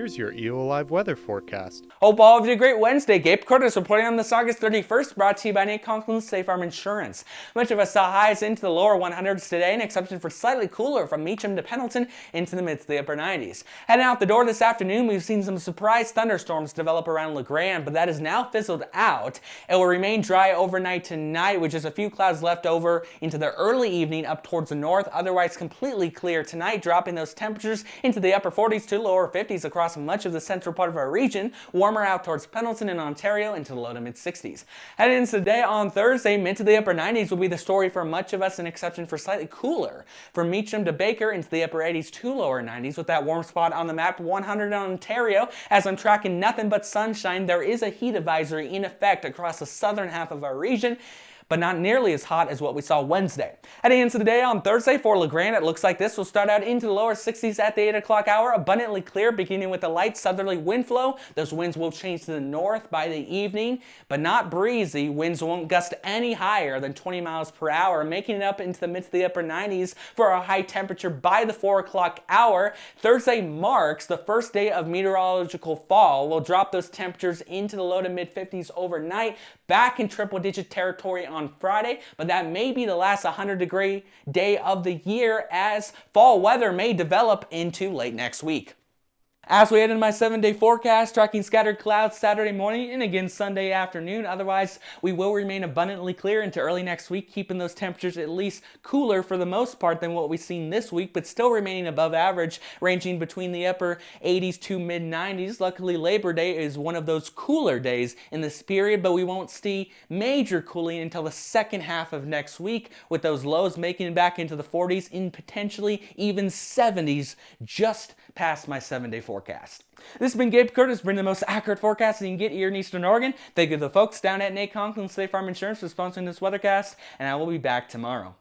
here's your EOAlive weather forecast. Hope all of you had a great Wednesday. Gabe Curtis reporting on this August 31st, brought to you by Conklin Insurance. Much of us saw highs into the lower 100s today, an exception for slightly cooler from Meacham to Pendleton into the mid to the upper 90s. Heading out the door this afternoon, we've seen some surprise thunderstorms develop around LeGrand, but that is now fizzled out. It will remain dry overnight tonight, with just a few clouds left over into the early evening up towards the north, otherwise completely clear tonight, dropping those temperatures into the upper 40s to lower 50s across much of the central part of our region, warmer out towards Pendleton and Ontario into the low to mid 60s. Heading into the day on Thursday, mid to the upper 90s will be the story for much of us, an exception for slightly cooler. From Meacham to Baker into the upper 80s to lower 90s, with that warm spot on the map 100 in Ontario. As I'm tracking nothing but sunshine, there is a heat advisory in effect across the southern half of our region, but not nearly as hot as what we saw Wednesday. Heading into the day on Thursday for LeGrand, it looks like this will start out into the lower 60s at the 8 o'clock hour, abundantly clear, beginning with a light southerly wind flow. Those winds will change to the north by the evening, but not breezy. Winds won't gust any higher than 20 miles per hour, making it up into the mid to the upper 90s for a high temperature by the 4 o'clock hour. Thursday marks the first day of meteorological fall. We'll drop those temperatures into the low to mid 50s overnight, back in triple-digit territory on Friday, but that may be the last 100-degree day of the year, as fall weather may develop into late next week. As we head into my 7-day forecast, tracking scattered clouds Saturday morning and again Sunday afternoon. Otherwise, we will remain abundantly clear into early next week, keeping those temperatures at least cooler for the most part than what we've seen this week, but still remaining above average, ranging between the upper 80s to mid 90s. Luckily, Labor Day is one of those cooler days in this period, but we won't see major cooling until the second half of next week, with those lows making it back into the 40s and potentially even 70s just past my 7-day forecast. This has been Gabe Curtis, bringing the most accurate forecast that you can get here in Eastern Oregon. Thank you to the folks down at Conklin Insurance for sponsoring this weathercast, and I will be back tomorrow.